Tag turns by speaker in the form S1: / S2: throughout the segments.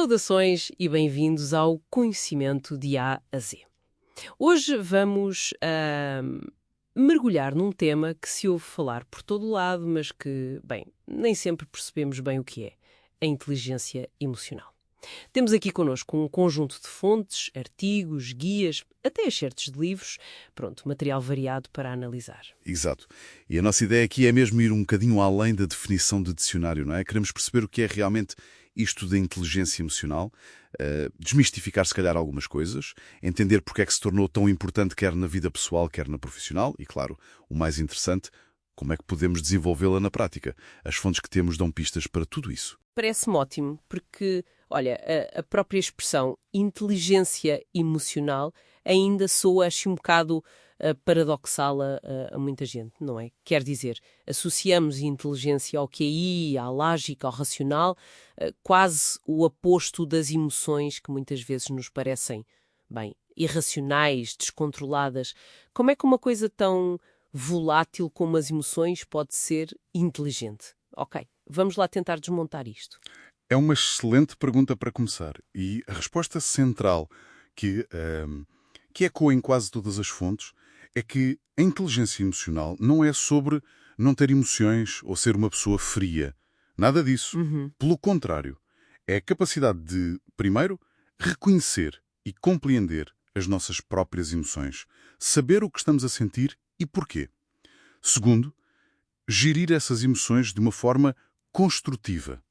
S1: Saudações e bem-vindos ao Conhecimento de A a Z. Hoje vamos mergulhar num tema que se ouve falar por todo o lado, mas que, bem, nem sempre percebemos bem o que é: a inteligência emocional. Temos aqui connosco um conjunto de fontes, artigos, guias, até excertos de livros, pronto, material variado para analisar.
S2: Exato. E a nossa ideia aqui é mesmo ir um bocadinho além da definição de dicionário, não é? Queremos perceber o que é realmente isto da inteligência emocional, desmistificar se calhar algumas coisas, entender porque é que se tornou tão importante quer na vida pessoal, quer na profissional e, claro, o mais interessante, como é que podemos desenvolvê-la na prática. As fontes que temos dão pistas para tudo isso.
S1: Parece-me ótimo, porque, olha, a própria expressão inteligência emocional ainda soa assim um bocado paradoxal a muita gente, não é? Quer dizer, associamos inteligência ao QI, à lógica, ao racional, quase o oposto das emoções que muitas vezes nos parecem, bem, irracionais, descontroladas. Como é que uma coisa tão volátil como as emoções pode ser inteligente? Ok, vamos lá tentar desmontar isto.
S2: É uma excelente pergunta para começar. E a resposta central que ecoa em quase todas as fontes é que a inteligência emocional não é sobre não ter emoções ou ser uma pessoa fria. Nada disso. Pelo contrário, é a capacidade de, primeiro, reconhecer e compreender as nossas próprias emoções, saber o que estamos a sentir e porquê. Segundo, gerir essas emoções de uma forma construtiva.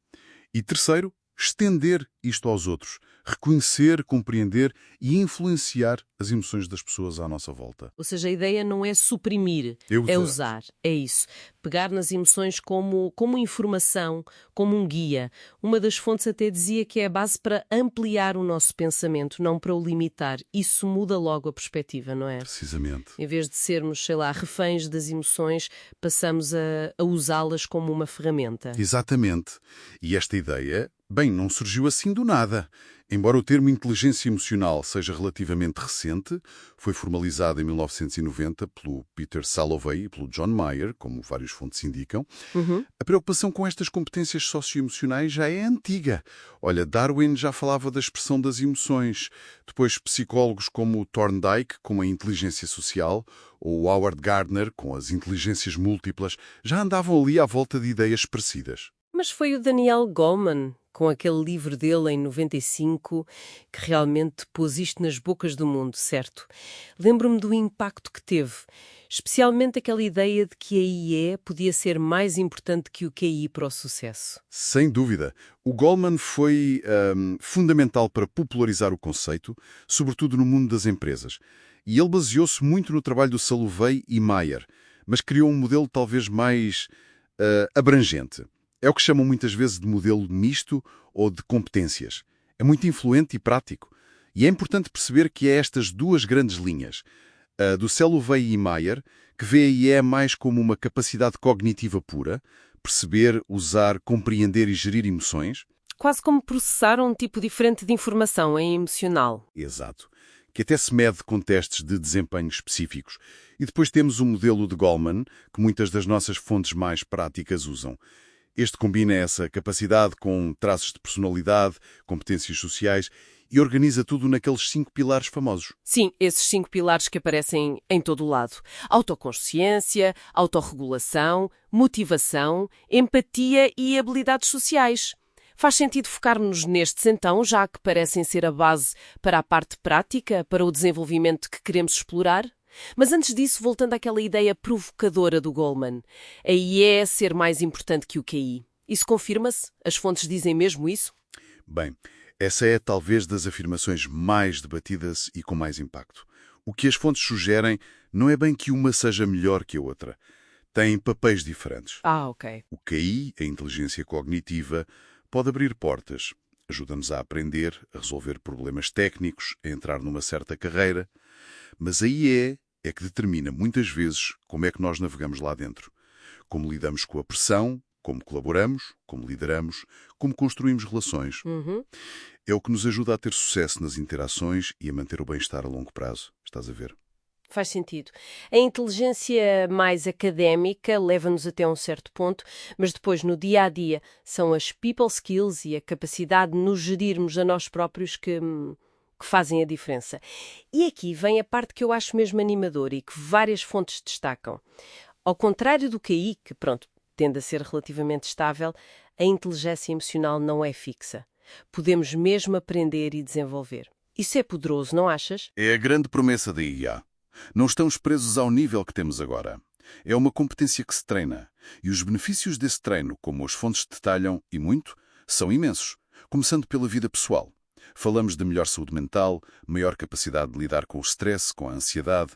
S2: E terceiro, estender isto aos outros, reconhecer, compreender e influenciar as emoções das pessoas à nossa volta.
S1: Ou seja, a ideia não é suprimir, é usar, é isso. Pegar nas emoções como informação, como um guia. Uma das fontes até dizia que é a base para ampliar o nosso pensamento, não para o limitar. Isso muda logo a perspectiva, não é?
S2: Precisamente.
S1: Em vez de sermos, sei lá, reféns das emoções, passamos a usá-las como uma ferramenta.
S2: Exatamente. E esta ideia, bem, não surgiu assim do nada. Embora o termo inteligência emocional seja relativamente recente, foi formalizado em 1990 pelo Peter Salovey e pelo John Mayer, como várias fontes indicam. A preocupação com estas competências socioemocionais já é antiga. Olha, Darwin já falava da expressão das emoções. Depois, psicólogos como o Thorndike, com a inteligência social, ou o Howard Gardner, com as inteligências múltiplas, já andavam ali à volta de ideias parecidas.
S1: Mas foi o Daniel Goleman, com aquele livro dele em 95, que realmente pôs isto nas bocas do mundo, certo? Lembro-me do impacto que teve, especialmente aquela ideia de que a IE podia ser mais importante que o QI para o sucesso.
S2: Sem dúvida. O Goleman foi fundamental para popularizar o conceito, sobretudo no mundo das empresas. E ele baseou-se muito no trabalho do Salovey e Mayer, mas criou um modelo talvez mais abrangente. É o que chamam muitas vezes de modelo misto ou de competências. É muito influente e prático. E é importante perceber que é estas duas grandes linhas, a do Salovey e Mayer, que vê a IE mais como uma capacidade cognitiva pura, perceber, usar, compreender e gerir emoções.
S1: Quase como processar um tipo diferente de informação em emocional.
S2: Exato. Que até se mede com testes de desempenho específicos. E depois temos o modelo de Goleman, que muitas das nossas fontes mais práticas usam. Este combina essa capacidade com traços de personalidade, competências sociais e organiza tudo naqueles 5 pilares famosos.
S1: Sim, esses 5 pilares que aparecem em todo o lado. Autoconsciência, autorregulação, motivação, empatia e habilidades sociais. Faz sentido focarmos nestes, então, já que parecem ser a base para a parte prática, para o desenvolvimento que queremos explorar? Mas antes disso, voltando àquela ideia provocadora do Goleman, a IE ser mais importante que o QI. Isso confirma-se? As fontes dizem mesmo isso?
S2: Bem, essa é talvez das afirmações mais debatidas e com mais impacto. O que as fontes sugerem não é bem que uma seja melhor que a outra. Têm papéis diferentes.
S1: Ok.
S2: O QI, a inteligência cognitiva, pode abrir portas. Ajuda-nos a aprender, a resolver problemas técnicos, a entrar numa certa carreira. Mas a IE é que determina muitas vezes como é que nós navegamos lá dentro. Como lidamos com a pressão, como colaboramos, como lideramos, como construímos relações. É o que nos ajuda a ter sucesso nas interações e a manter o bem-estar a longo prazo. Estás a ver?
S1: Faz sentido. A inteligência mais académica leva-nos até um certo ponto, mas depois, no dia a dia, são as people skills e a capacidade de nos gerirmos a nós próprios que fazem a diferença. E aqui vem a parte que eu acho mesmo animadora e que várias fontes destacam. Ao contrário do QI, que, pronto, tende a ser relativamente estável, a inteligência emocional não é fixa. Podemos mesmo aprender e desenvolver. Isso é poderoso, não achas?
S3: É a grande promessa da IA. Não estamos presos ao nível que temos agora. É uma competência que se treina. E os benefícios desse treino, como as fontes detalham, e muito, são imensos. Começando pela vida pessoal. Falamos de melhor saúde mental, maior capacidade de lidar com o stress, com a ansiedade.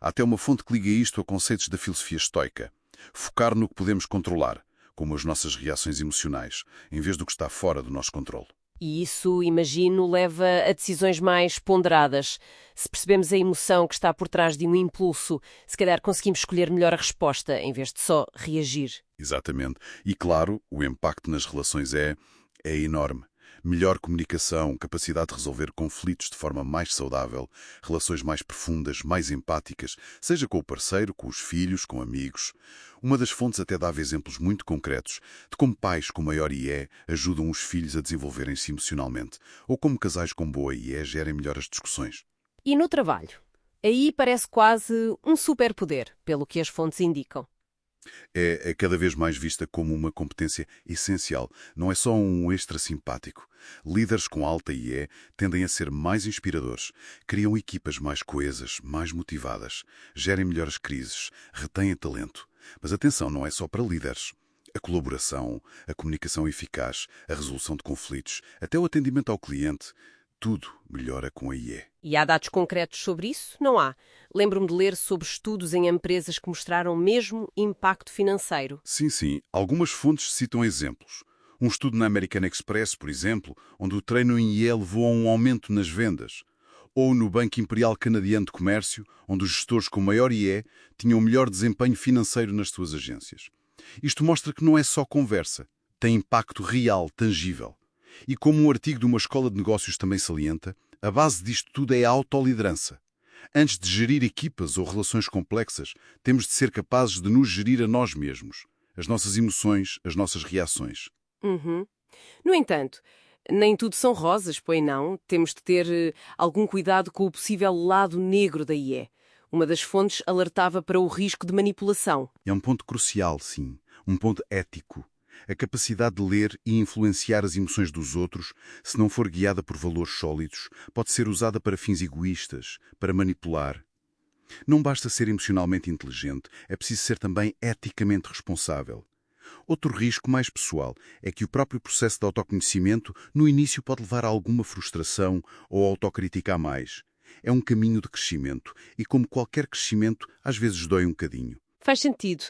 S3: Há até uma fonte que liga isto a conceitos da filosofia estoica. Focar no que podemos controlar, como as nossas reações emocionais, em vez do que está fora do nosso controle.
S1: E isso, imagino, leva a decisões mais ponderadas. Se percebemos a emoção que está por trás de um impulso, se calhar conseguimos escolher melhor a resposta, em vez de só reagir.
S3: Exatamente. E claro, o impacto nas relações é enorme. Melhor comunicação, capacidade de resolver conflitos de forma mais saudável, relações mais profundas, mais empáticas, seja com o parceiro, com os filhos, com amigos. Uma das fontes até dava exemplos muito concretos de como pais com maior IE ajudam os filhos a desenvolverem-se emocionalmente, ou como casais com boa IE gerem melhor as discussões.
S1: E no trabalho? Aí parece quase um superpoder, pelo que as fontes indicam.
S3: É cada vez mais vista como uma competência essencial, não é só um extra simpático. Líderes com alta IE tendem a ser mais inspiradores, criam equipas mais coesas, mais motivadas, gerem melhores crises, retêm talento. Mas atenção, não é só para líderes. A colaboração, a comunicação eficaz, a resolução de conflitos, até o atendimento ao cliente, tudo melhora com a IE.
S1: E há dados concretos sobre isso? Não há. Lembro-me de ler sobre estudos em empresas que mostraram mesmo impacto financeiro.
S3: Sim. Algumas fontes citam exemplos. Um estudo na American Express, por exemplo, onde o treino em IE levou a um aumento nas vendas. Ou no Banco Imperial Canadiano de Comércio, onde os gestores com maior IE tinham melhor desempenho financeiro nas suas agências. Isto mostra que não é só conversa. Tem impacto real, tangível. E como um artigo de uma escola de negócios também salienta, a base disto tudo é a autoliderança. Antes de gerir equipas ou relações complexas, temos de ser capazes de nos gerir a nós mesmos, as nossas emoções, as nossas reações.
S1: No entanto, nem tudo são rosas, pois não? Temos de ter algum cuidado com o possível lado negro da IE. Uma das fontes alertava para o risco de manipulação.
S3: É um ponto crucial, sim. Um ponto ético. A capacidade de ler e influenciar as emoções dos outros, se não for guiada por valores sólidos, pode ser usada para fins egoístas, para manipular. Não basta ser emocionalmente inteligente, é preciso ser também eticamente responsável. Outro risco mais pessoal é que o próprio processo de autoconhecimento no início pode levar a alguma frustração ou autocrítica a mais. É um caminho de crescimento e, como qualquer crescimento, às vezes dói um bocadinho.
S1: Faz sentido.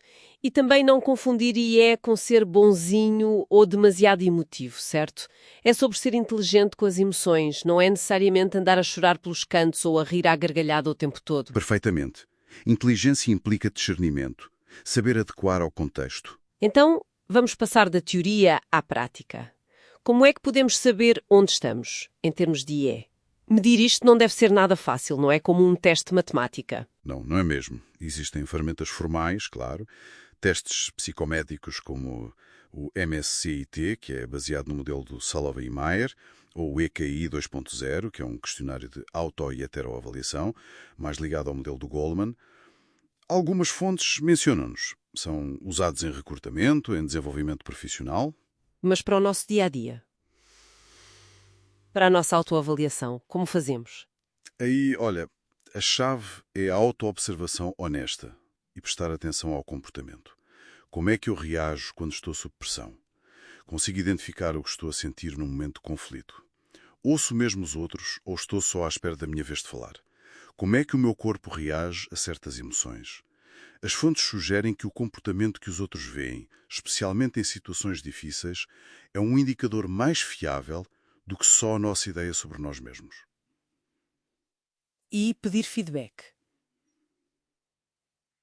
S1: E também não confundir IE com ser bonzinho ou demasiado emotivo, certo? É sobre ser inteligente com as emoções, não é necessariamente andar a chorar pelos cantos ou a rir à gargalhada o tempo todo.
S3: Perfeitamente. Inteligência implica discernimento, saber adequar ao contexto.
S1: Então, vamos passar da teoria à prática. Como é que podemos saber onde estamos, em termos de IE? Medir isto não deve ser nada fácil, não é como um teste de matemática.
S3: Não é mesmo. Existem ferramentas formais, claro, testes psicométricos como o MSCIT, que é baseado no modelo do Salovey e Mayer, ou o EQI 2.0, que é um questionário de auto- e heteroavaliação, mais ligado ao modelo do Goldman. Algumas fontes mencionam-nos. São usados em recrutamento, em desenvolvimento profissional.
S1: Mas para o nosso dia-a-dia? Para a nossa autoavaliação, como fazemos?
S3: Aí, olha, a chave é a autoobservação honesta e prestar atenção ao comportamento. Como é que eu reajo quando estou sob pressão? Consigo identificar o que estou a sentir num momento de conflito? Ouço mesmo os outros ou estou só à espera da minha vez de falar? Como é que o meu corpo reage a certas emoções? As fontes sugerem que o comportamento que os outros veem, especialmente em situações difíceis, é um indicador mais fiável do que só a nossa ideia sobre nós mesmos.
S1: E pedir feedback.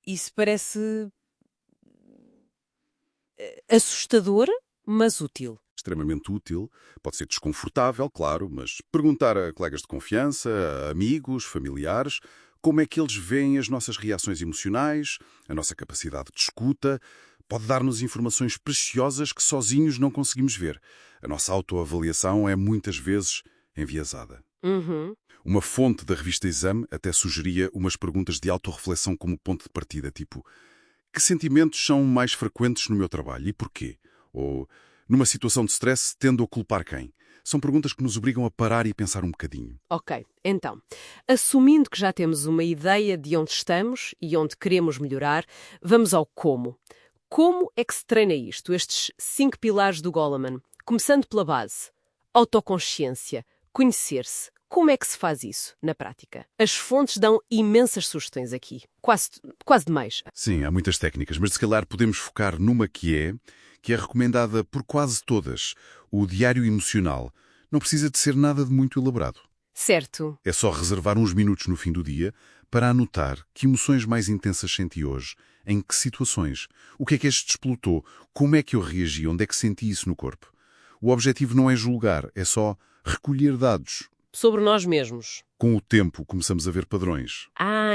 S1: Isso parece assustador, mas útil.
S3: Extremamente útil, pode ser desconfortável, claro, mas perguntar a colegas de confiança, a amigos, familiares, como é que eles veem as nossas reações emocionais, a nossa capacidade de escuta. Pode dar-nos informações preciosas que sozinhos não conseguimos ver. A nossa autoavaliação é muitas vezes enviesada.
S1: Uhum.
S3: Uma fonte da revista Exame até sugeria umas perguntas de autorreflexão como ponto de partida, tipo: que sentimentos são mais frequentes no meu trabalho e porquê? Ou, numa situação de stress, tendo a culpar quem? São perguntas que nos obrigam a parar e pensar um bocadinho.
S1: Ok, então, assumindo que já temos uma ideia de onde estamos e onde queremos melhorar, vamos ao como. Como é que se treina isto, estes 5 pilares do Goleman? Começando pela base. Autoconsciência, conhecer-se. Como é que se faz isso, na prática? As fontes dão imensas sugestões aqui. Quase demais.
S3: Sim, há muitas técnicas, mas se calhar podemos focar numa que é recomendada por quase todas, o diário emocional. Não precisa de ser nada de muito elaborado.
S1: Certo.
S3: É só reservar uns minutos no fim do dia para anotar que emoções mais intensas senti hoje, em que situações, o que é que este desplotou, como é que eu reagi, onde é que senti isso no corpo. O objetivo não é julgar, é só recolher dados.
S1: Sobre nós mesmos.
S3: Com o tempo, começamos a ver padrões.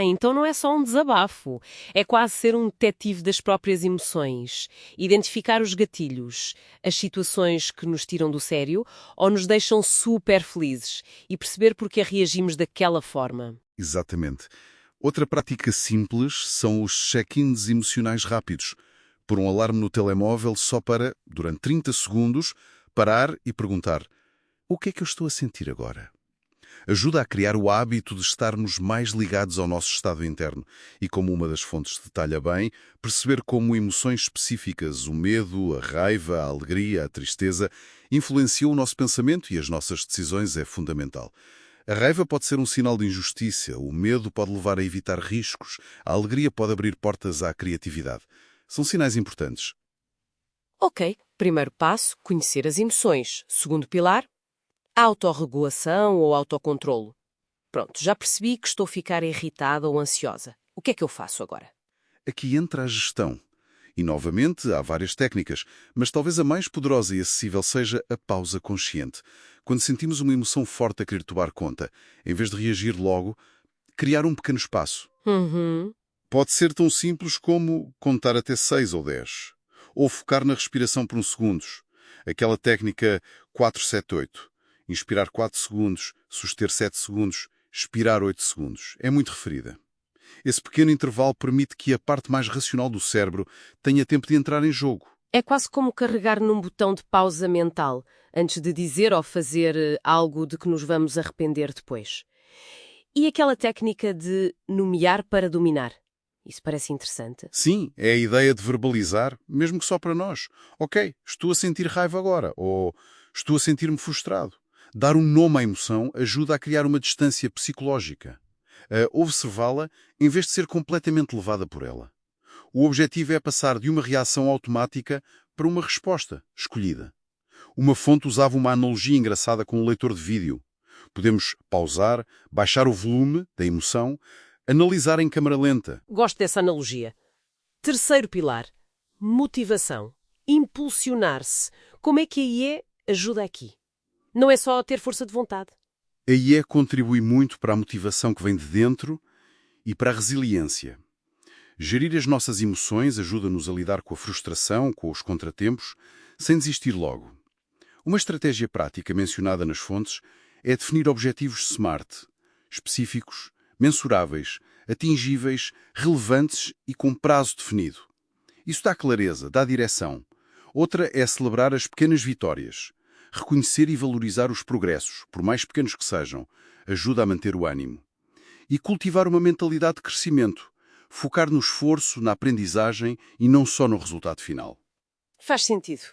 S1: Então não é só um desabafo. É quase ser um detetive das próprias emoções. Identificar os gatilhos, as situações que nos tiram do sério ou nos deixam super felizes e perceber porque reagimos daquela forma.
S3: Exatamente. Outra prática simples são os check-ins emocionais rápidos. Por um alarme no telemóvel só para, durante 30 segundos, parar e perguntar: o que é que eu estou a sentir agora? Ajuda a criar o hábito de estarmos mais ligados ao nosso estado interno e, como uma das fontes detalha bem, perceber como emoções específicas, o medo, a raiva, a alegria, a tristeza, influenciam o nosso pensamento e as nossas decisões é fundamental. A raiva pode ser um sinal de injustiça, o medo pode levar a evitar riscos, a alegria pode abrir portas à criatividade. São sinais importantes.
S1: Ok, primeiro passo, conhecer as emoções. Segundo pilar, autorregulação ou autocontrolo. Pronto, já percebi que estou a ficar irritada ou ansiosa. O que é que eu faço agora?
S3: Aqui entra a gestão. E, novamente, há várias técnicas, mas talvez a mais poderosa e acessível seja a pausa consciente. Quando sentimos uma emoção forte a querer tomar conta, em vez de reagir logo, criar um pequeno espaço. Pode ser tão simples como contar até 6 ou 10. Ou focar na respiração por uns segundos. Aquela técnica 4-7-8. Inspirar 4 segundos, suster 7 segundos, expirar 8 segundos. É muito referida. Esse pequeno intervalo permite que a parte mais racional do cérebro tenha tempo de entrar em jogo.
S1: É quase como carregar num botão de pausa mental, antes de dizer ou fazer algo de que nos vamos arrepender depois. E aquela técnica de nomear para dominar? Isso parece interessante.
S3: Sim, é a ideia de verbalizar, mesmo que só para nós. Ok, estou a sentir raiva agora, ou estou a sentir-me frustrado. Dar um nome à emoção ajuda a criar uma distância psicológica. A observá-la em vez de ser completamente levada por ela. O objetivo é passar de uma reação automática para uma resposta escolhida. Uma fonte usava uma analogia engraçada com um leitor de vídeo. Podemos pausar, baixar o volume da emoção, analisar em câmara lenta.
S1: Gosto dessa analogia. Terceiro pilar, motivação. Impulsionar-se. Como é que a IE ajuda aqui? Não é só ter força de vontade.
S3: A IE contribui muito para a motivação que vem de dentro e para a resiliência. Gerir as nossas emoções ajuda-nos a lidar com a frustração, com os contratempos, sem desistir logo. Uma estratégia prática mencionada nas fontes é definir objetivos SMART, específicos, mensuráveis, atingíveis, relevantes e com prazo definido. Isso dá clareza, dá direção. Outra é celebrar as pequenas vitórias. Reconhecer e valorizar os progressos, por mais pequenos que sejam, ajuda a manter o ânimo. E cultivar uma mentalidade de crescimento, focar no esforço, na aprendizagem e não só no resultado final.
S1: Faz sentido.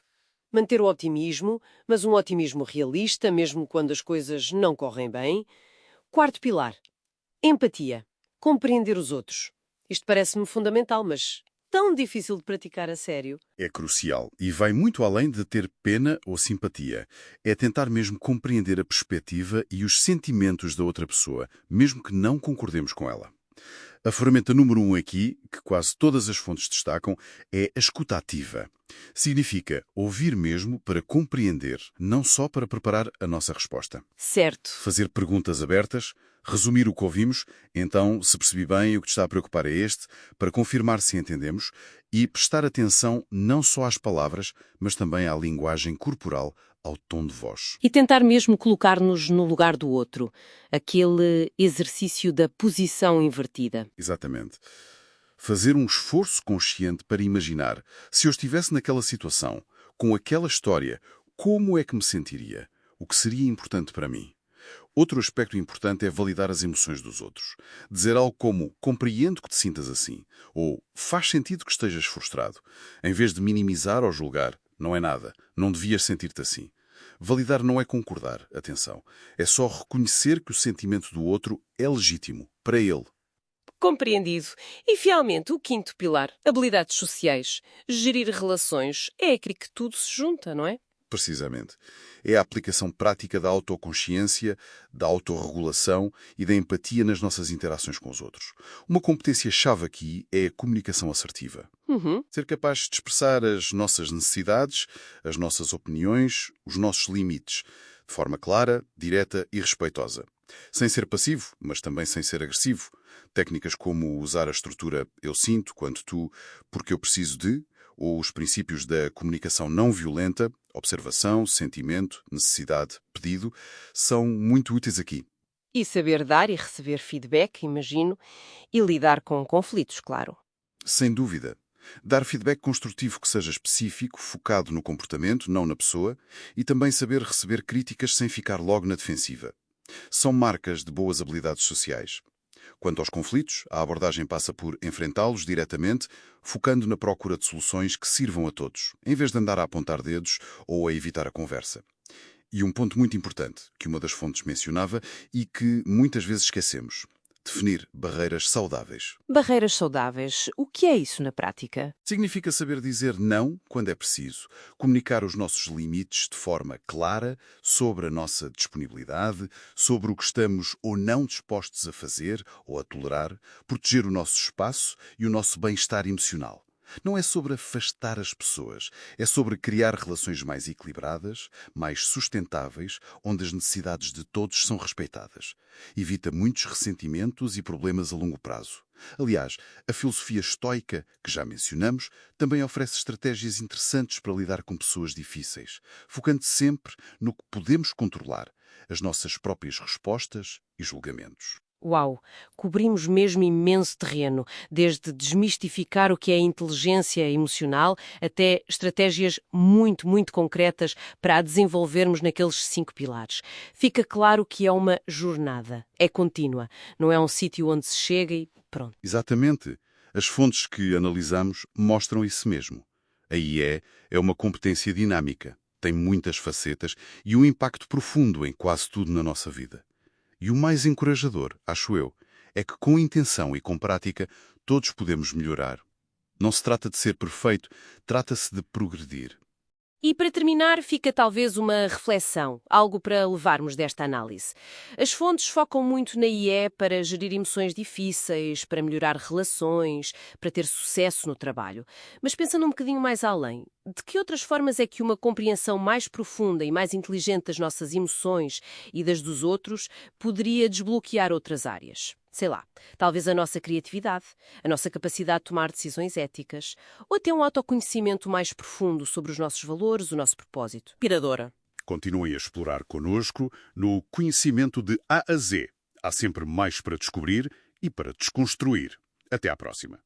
S1: Manter o otimismo, mas um otimismo realista, mesmo quando as coisas não correm bem. Quarto pilar, empatia. Compreender os outros. Isto parece-me fundamental, mas tão difícil de praticar a sério.
S3: É crucial e vai muito além de ter pena ou simpatia. É tentar mesmo compreender a perspectiva e os sentimentos da outra pessoa, mesmo que não concordemos com ela. A ferramenta número 1 aqui, que quase todas as fontes destacam, é a escuta ativa. Significa ouvir mesmo para compreender, não só para preparar a nossa resposta.
S1: Certo.
S3: Fazer perguntas abertas, Resumir o que ouvimos, então, se percebi bem, o que te está a preocupar é este, para confirmar se entendemos e prestar atenção não só às palavras, mas também à linguagem corporal, ao tom de voz.
S1: E tentar mesmo colocar-nos no lugar do outro, aquele exercício da posição invertida.
S3: Exatamente. Fazer um esforço consciente para imaginar, se eu estivesse naquela situação, com aquela história, como é que me sentiria? O que seria importante para mim? Outro aspecto importante é validar as emoções dos outros. Dizer algo como compreendo que te sintas assim, ou faz sentido que estejas frustrado, em vez de minimizar ou julgar. Não é nada, não devias sentir-te assim. Validar não é concordar, atenção. É só reconhecer que o sentimento do outro é legítimo, para ele.
S1: Compreendido. E, finalmente, o quinto pilar, habilidades sociais. Gerir relações. É aqui que tudo se junta, não é?
S3: Precisamente. É a aplicação prática da autoconsciência, da autorregulação e da empatia nas nossas interações com os outros. Uma competência-chave aqui é a comunicação assertiva. Ser capaz de expressar as nossas necessidades, as nossas opiniões, os nossos limites, de forma clara, direta e respeitosa. Sem ser passivo, mas também sem ser agressivo. Técnicas como usar a estrutura eu sinto quando tu, porque eu preciso de, ou os princípios da comunicação não violenta, observação, sentimento, necessidade, pedido, são muito úteis aqui.
S1: E saber dar e receber feedback, imagino, e lidar com conflitos, claro.
S3: Sem dúvida. Dar feedback construtivo que seja específico, focado no comportamento, não na pessoa, e também saber receber críticas sem ficar logo na defensiva. São marcas de boas habilidades sociais. Quanto aos conflitos, a abordagem passa por enfrentá-los diretamente, focando na procura de soluções que sirvam a todos, em vez de andar a apontar dedos ou a evitar a conversa. E um ponto muito importante, que uma das fontes mencionava e que muitas vezes esquecemos: definir barreiras saudáveis.
S1: Barreiras saudáveis. O que é isso na prática?
S3: Significa saber dizer não quando é preciso, comunicar os nossos limites de forma clara sobre a nossa disponibilidade, sobre o que estamos ou não dispostos a fazer ou a tolerar, proteger o nosso espaço e o nosso bem-estar emocional. Não é sobre afastar as pessoas, é sobre criar relações mais equilibradas, mais sustentáveis, onde as necessidades de todos são respeitadas. Evita muitos ressentimentos e problemas a longo prazo. Aliás, a filosofia estoica, que já mencionamos, também oferece estratégias interessantes para lidar com pessoas difíceis, focando sempre no que podemos controlar, as nossas próprias respostas e julgamentos.
S1: Uau! Cobrimos mesmo imenso terreno, desde desmistificar o que é inteligência emocional até estratégias muito concretas para a desenvolvermos naqueles 5 pilares. Fica claro que é uma jornada, é contínua, não é um sítio onde se chega e pronto.
S3: Exatamente. As fontes que analisamos mostram isso mesmo. A IE é uma competência dinâmica, tem muitas facetas e um impacto profundo em quase tudo na nossa vida. E o mais encorajador, acho eu, é que com intenção e com prática todos podemos melhorar. Não se trata de ser perfeito, trata-se de progredir.
S1: E para terminar, fica talvez uma reflexão, algo para levarmos desta análise. As fontes focam muito na IE para gerir emoções difíceis, para melhorar relações, para ter sucesso no trabalho. Mas pensando um bocadinho mais além, de que outras formas é que uma compreensão mais profunda e mais inteligente das nossas emoções e das dos outros poderia desbloquear outras áreas? Sei lá, talvez a nossa criatividade, a nossa capacidade de tomar decisões éticas, ou até um autoconhecimento mais profundo sobre os nossos valores, o nosso propósito. Piradora.
S2: Continuem a explorar connosco no Conhecimento de A a Z. Há sempre mais para descobrir e para desconstruir. Até à próxima.